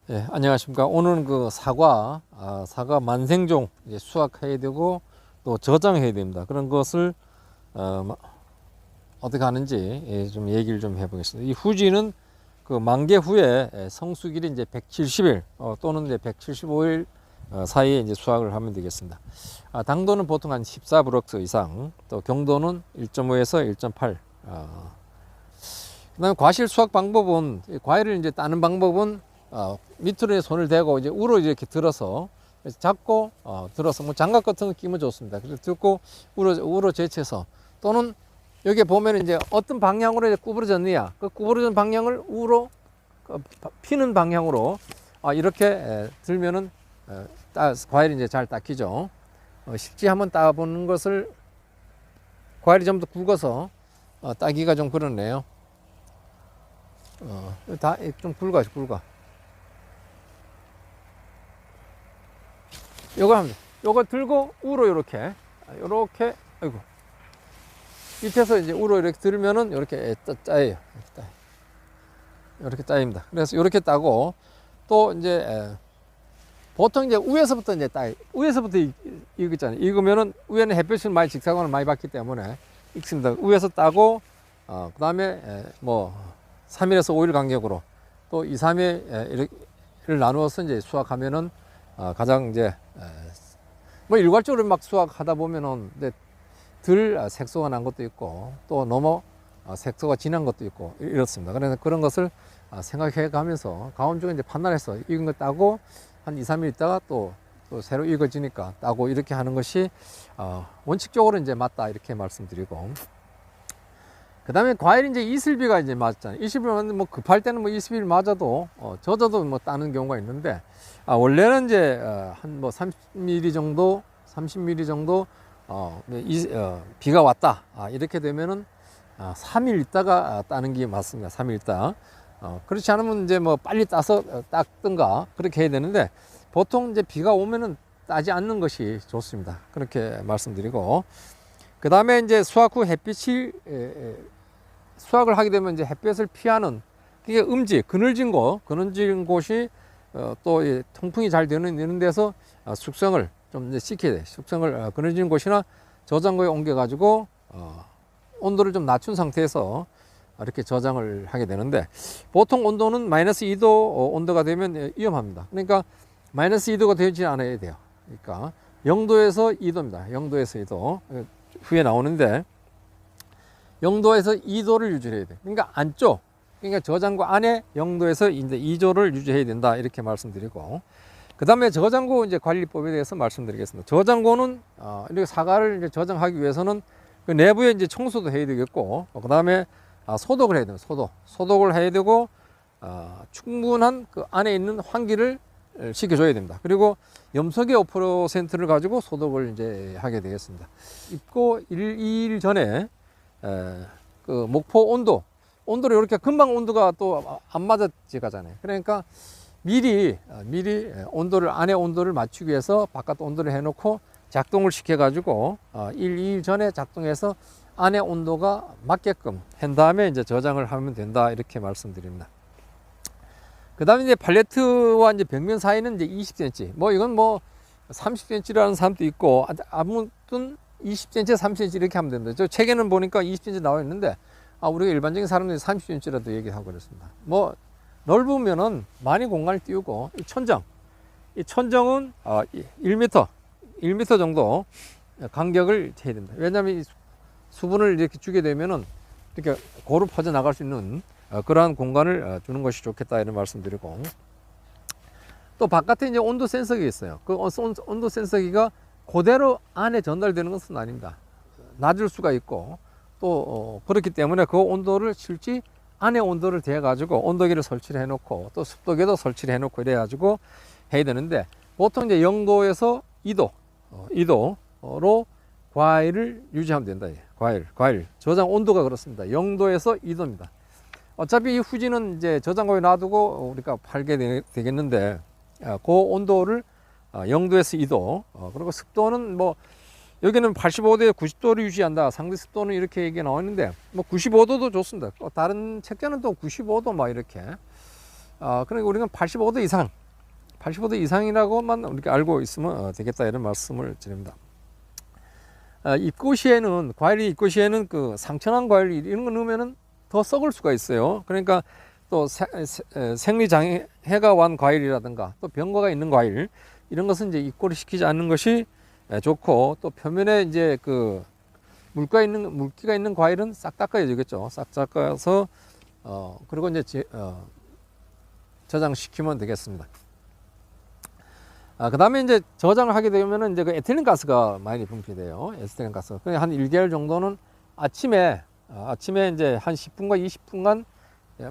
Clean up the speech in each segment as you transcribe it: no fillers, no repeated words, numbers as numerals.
예, 안녕하십니까. 오늘은 그 사과 만생종 이제 수확해야 되고 또 저장해야 됩니다. 그런 것을 어떻게 하는지 좀 얘기를 좀 해보겠습니다. 이 후지는 그 만개 후에 성수길이 이제 170일 또는 이제 175일 사이에 이제 수확을 하면 되겠습니다. 당도는 보통 한 14브럭스 이상, 또 경도는 1.5에서 1.8. 그다음에 과실 수확 방법은, 과일을 이제 따는 방법은 밑으로 손을 대고 이제 우로 이렇게 들어서 잡고 들어서 뭐 장갑 같은 거 끼면 좋습니다. 그래서 들고 우로 제쳐서, 또는 여기 보면 이제 어떤 방향으로 이제 구부러졌느냐, 그 구부러진 방향을 우로 피는 방향으로 이렇게 들면은 과일이 이제 잘 닦이죠. 실제 한번 따보는 것을, 과일이 좀 더 굵어서 따기가 좀 그렇네요. 다 좀 굵어. 요거 합니다. 요거 들고 우로 이렇게 아이고, 밑에서 이제 우로 이렇게 들면은 이렇게 짜요. 이렇게 짜입니다. 그래서 이렇게 따고, 또 이제 보통 이제 위에서부터 이제 위에서부터 익었잖아요. 익으면은 위에는 햇볕을 많이 직사광을 많이 받기 때문에 익습니다. 위에서 따고 그 다음에 뭐 3일에서 5일 간격으로 또 2, 3일을 나누어서 이제 수확하면은 가장 이제 뭐 일괄적으로 막 수확하다 보면은 덜 색소가 난 것도 있고, 또 너무 색소가 진한 것도 있고 이렇습니다. 그래서 그런 것을 생각해 가면서 가온 중에 이제 판단해서 익은 거 따고 한 2, 3일 있다가 또 새로 익어지니까 따고, 이렇게 하는 것이 원칙적으로 이제 맞다, 이렇게 말씀드리고, 그 다음에 과일 이제 이슬비가 이제 맞잖아요. 이슬비 맞는데 뭐 급할 때는 뭐 이슬비를 맞아도 젖어도 뭐 따는 경우가 있는데, 원래는 이제 한 뭐 30mm 정도 비가 왔다, 이렇게 되면은 3일 있다가 따는 게 맞습니다. 3일 있다. 그렇지 않으면 이제 뭐 빨리 따서 닦든가 그렇게 해야 되는데, 보통 이제 비가 오면은 따지 않는 것이 좋습니다. 그렇게 말씀드리고, 그 다음에 이제 수확 후 햇빛이 수확을 하게 되면 이제 햇볕을 피하는, 그게 그늘진 곳이 또 통풍이 잘 되는 데서 숙성을 좀 이제 시켜야 돼. 숙성을 그늘진 곳이나 저장고에 옮겨 가지고 온도를 좀 낮춘 상태에서 이렇게 저장을 하게 되는데, 보통 온도는 마이너스 2도 온도가 되면 위험합니다. 그러니까 마이너스 2도가 되지 않아야 돼요. 그러니까 0도에서 2도입니다. 0도에서 2도 후에 나오는데, 0도에서 2도를 유지해야 돼. 그러니까 안쪽, 그러니까 저장고 안에 0도에서 이제 2도를 유지해야 된다, 이렇게 말씀드리고, 그 다음에 저장고 이제 관리법에 대해서 말씀드리겠습니다. 저장고는 이렇게 사과를 이제 저장하기 위해서는 그 내부에 이제 청소도 해야 되겠고, 그 다음에 소독을 해야 돼요. 소독을 해야 되고, 충분한 그 안에 있는 환기를 시켜줘야 됩니다. 그리고 염소계 5%를 가지고 소독을 이제 하게 되겠습니다. 입고 2일 전에 그 목포 온도를 이렇게 금방 온도가 또 안 맞아지 가잖아요. 그러니까 미리 온도를, 안에 온도를 맞추기 위해서 바깥 온도를 해놓고 작동을 시켜가지고 2일 전에 작동해서 안에 온도가 맞게끔 한 다음에 이제 저장을 하면 된다, 이렇게 말씀드립니다. 그 다음에 이제 팔레트와 이제 벽면 사이는 이제 20cm, 뭐 이건 뭐 30cm라는 사람도 있고, 아무튼 20cm, 30cm 이렇게 하면 됩니다. 저 책에는 보니까 20cm 나와 있는데, 우리가 일반적인 사람들이 30cm라도 얘기하고 그랬습니다. 뭐 넓으면은 많이 공간을 띄우고, 이 천정은 1m 정도 간격을 해야 됩니다. 왜냐하면 이 수분을 이렇게 주게 되면은 이렇게 고루 퍼져 나갈 수 있는 그러한 공간을 주는 것이 좋겠다, 이런 말씀드리고, 또 바깥에 이제 온도 센서기가 있어요. 그 온도 센서기가 그대로 안에 전달되는 것은 아닙니다. 낮을 수가 있고, 또 그렇기 때문에 그 온도를 실제 안에 온도를 대 가지고 온도계를 설치를 해 놓고, 또 습도계도 설치를 해 놓고 이래 가지고 해야 되는데, 보통 이제 0도에서 2도로 과일을 유지하면 된다. 과일 저장 온도가 그렇습니다. 0도에서 2도입니다. 어차피 이 후지는 이제 저장고에 놔두고 우리가 팔게 되겠는데, 그 온도를 0도에서 2도, 그리고 습도는 뭐 여기는 85도에 90도를 유지한다, 상대 습도는 이렇게 얘기가 나와 있는데, 뭐 95도도 좋습니다. 다른 책자는 또 95도 막 이렇게 그러니까 우리는 85도 이상, 85도 이상이라고만 우리가 알고 있으면 되겠다 이런 말씀을 드립니다. 입고 시에는 과일이 입고 시에는 그 상처난 과일 이런 거 넣으면은 더 썩을 수가 있어요. 그러니까 또 생리장애가 완 과일이라든가 또 병과가 있는 과일 이런 것은 이제 입고를 시키지 않는 것이 좋고, 또 표면에 이제 그 물기가 있는 과일은 싹 닦아야 되겠죠. 싹 닦아서 그리고 이제 저장시키면 되겠습니다. 그 다음에 이제 저장을 하게 되면은 이제 그 에틸렌 가스가 많이 분비돼요. 에틸렌 가스. 그냥 한 1개월 정도는 아침에 이제 한 10분과 20분간,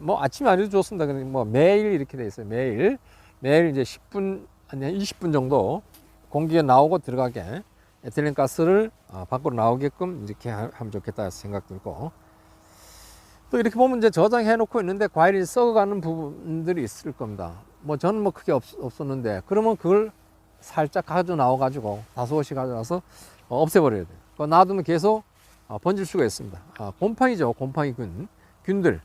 뭐 아침에 안 해도 좋습니다. 근데 뭐 매일 이렇게 돼 있어요. 매일 이제 10분, 아니 20분 정도 공기가 나오고 들어가게 에틸렌 가스를 밖으로 나오게끔 이렇게 하면 좋겠다 생각 들고, 또 이렇게 보면 이제 저장해 놓고 있는데 과일이 썩어가는 부분들이 있을 겁니다. 뭐 저는 뭐 크게 없었는데, 그러면 그걸 살짝 가져 나와 가지고 다소시 가져와서 없애버려야 돼요. 그거 놔두면 계속 번질 수가 있습니다. 곰팡이죠. 곰팡이 균들,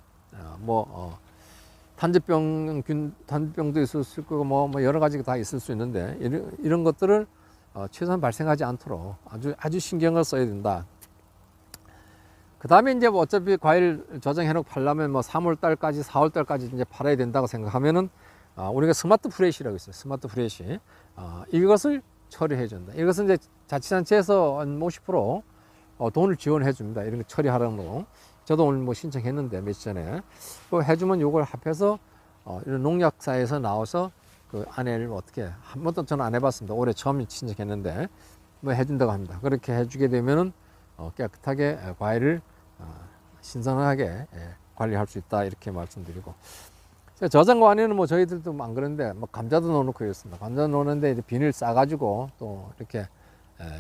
단제병도 있을 수 있고 뭐 여러 가지가 다 있을 수 있는데, 이런 것들을 최소한 발생하지 않도록 아주 신경을 써야 된다. 그 다음에 이제 뭐 어차피 과일 저장해 놓고 팔려면 뭐 3월달까지 4월달까지 이제 팔아야 된다고 생각하면은 우리가 스마트 프레시라고 있어요. 스마트 프레시. 이것을 처리해 준다. 이것은 이제 자치단체에서 한 50% 돈을 지원해 줍니다. 이런 거 처리하라는 거. 저도 오늘 뭐 신청했는데 며칠 전에 그 해주면 요걸 합해서 이런 농약사에서 나와서 그 안에를 어떻게 한 번도 저는 안 해봤습니다. 올해 처음 신청했는데 뭐 해준다고 합니다. 그렇게 해주게 되면은 깨끗하게 과일을 신선하게 관리할 수 있다 이렇게 말씀드리고, 저장고 안에는 뭐 저희들도 안 그런데 뭐 감자도 넣어놓고 있습니다. 감자 넣는데 이제 비닐 싸가지고 또 이렇게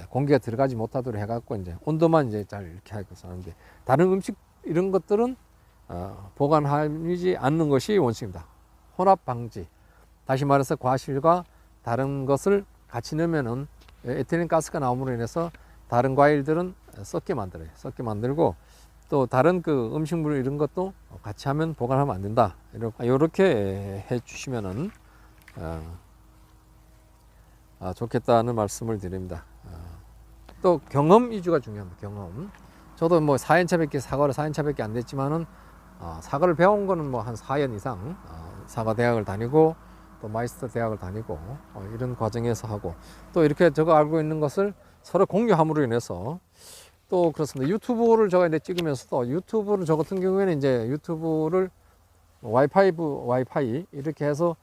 공기가 들어가지 못하도록 해갖고 이제 온도만 이제 잘 이렇게 하고 사는데, 다른 음식 이런 것들은 보관하지 않는 것이 원칙입니다. 혼합 방지. 다시 말해서 과실과 다른 것을 같이 넣으면은 에틸렌 가스가 나옴으로 인해서 다른 과일들은 썩게 만들어요. 썩게 만들고, 또 다른 그 음식물 이런 것도 같이 하면 보관하면 안 된다. 이렇게 해 주시면은 좋겠다는 말씀을 드립니다. 또 경험 위주가 중요합니다. 경험. 저도 뭐 4년차밖에 사과를 4년차밖에 안 됐지만은 사과를 배운 거는 뭐 한 4년 이상 사과 대학을 다니고 또 마이스터 대학을 다니고 이런 과정에서 하고, 또 이렇게 제가 알고 있는 것을 서로 공유함으로 인해서 또 그렇습니다. 유튜브를 제가 이제 찍으면서도, 유튜브를 저 같은 경우에는 이제 유튜브를 와이파이 이렇게 해서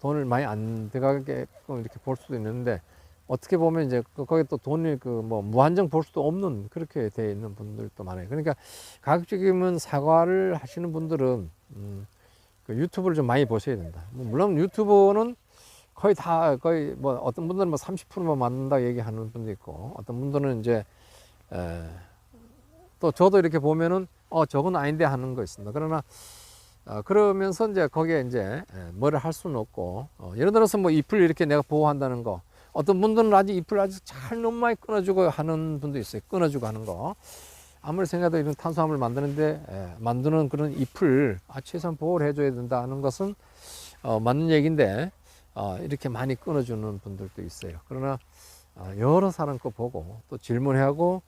돈을 많이 안 들어가게끔 이렇게 볼 수도 있는데, 어떻게 보면 이제 거기 또 돈이 그 뭐 무한정 볼 수도 없는 그렇게 되어 있는 분들도 많아요. 그러니까 가급적이면 사과를 하시는 분들은 그 유튜브를 좀 많이 보셔야 된다. 물론 유튜브는 거의 뭐 어떤 분들은 뭐 30%만 맞는다 얘기하는 분도 있고, 어떤 분들은 이제 또 저도 이렇게 보면은 저건 아닌데 하는 거 있습니다. 그러나 그러면서 이제 거기에 이제 뭐를 할 수는 없고, 예를 들어서 뭐 잎을 이렇게 내가 보호한다는 거, 어떤 분들은 아주 잎을 아주 잘 너무 많이 끊어주고 하는 분도 있어요. 끊어주고 하는 거. 아무리 생각해도 이런 탄수화물 만드는데 만드는 그런 잎을 최소한 보호를 해줘야 된다는 것은 맞는 얘기인데, 이렇게 많이 끊어주는 분들도 있어요. 그러나 여러 사람 거 보고 또 질문하고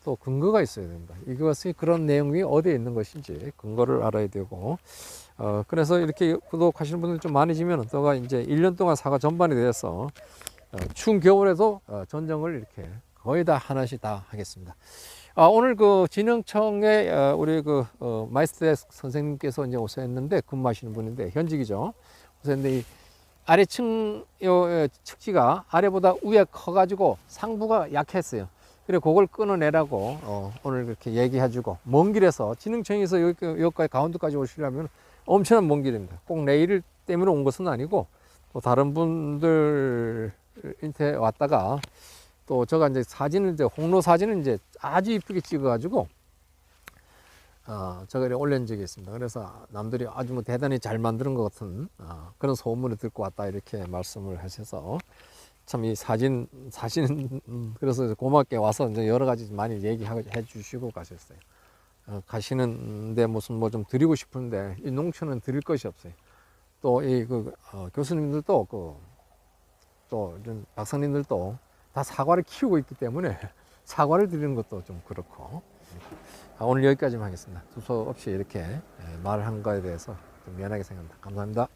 또 근거가 있어야 됩니다. 이것이 그런 내용이 어디에 있는 것인지 근거를 알아야 되고, 그래서 이렇게 구독하시는 분들이 좀 많아지면 또가 이제 1년 동안 사과 전반에 대해서 추운 겨울에도 전정을 이렇게 거의 다 하나씩 다 하겠습니다. 오늘 그 진흥청에 우리 그 마이스터 선생님께서 이제 오셨는데, 근무하시는 분인데 현직이죠. 오셨는데 이 아래층 측지가 아래보다 위에 커가지고 상부가 약했어요. 그래 그걸 끊어내라고 오늘 그렇게 얘기해주고, 먼 길에서 진흥청에서 여기까지 강원도까지 오시려면 엄청난 먼 길입니다. 꼭 내일 때문에 온 것은 아니고, 또 다른 분들한테 왔다가 또 제가 이제 사진을 이제 홍로 사진을 이제 아주 이쁘게 찍어가지고 제가 올린 적이 있습니다. 그래서 남들이 아주 뭐 대단히 잘 만드는 것 같은 그런 소문을 듣고 왔다 이렇게 말씀을 하셔서, 참 이 사진 그래서 고맙게 와서 이제 여러 가지 많이 얘기해 주시고 가셨어요. 가시는데 무슨 뭐 좀 드리고 싶은데 이 농촌은 드릴 것이 없어요. 또 이 교수님들도 또 이런 박사님들도 다 사과를 키우고 있기 때문에 사과를 드리는 것도 좀 그렇고. 오늘 여기까지만 하겠습니다. 두서 없이 이렇게 말을 한 거에 대해서 좀 미안하게 생각합니다. 감사합니다.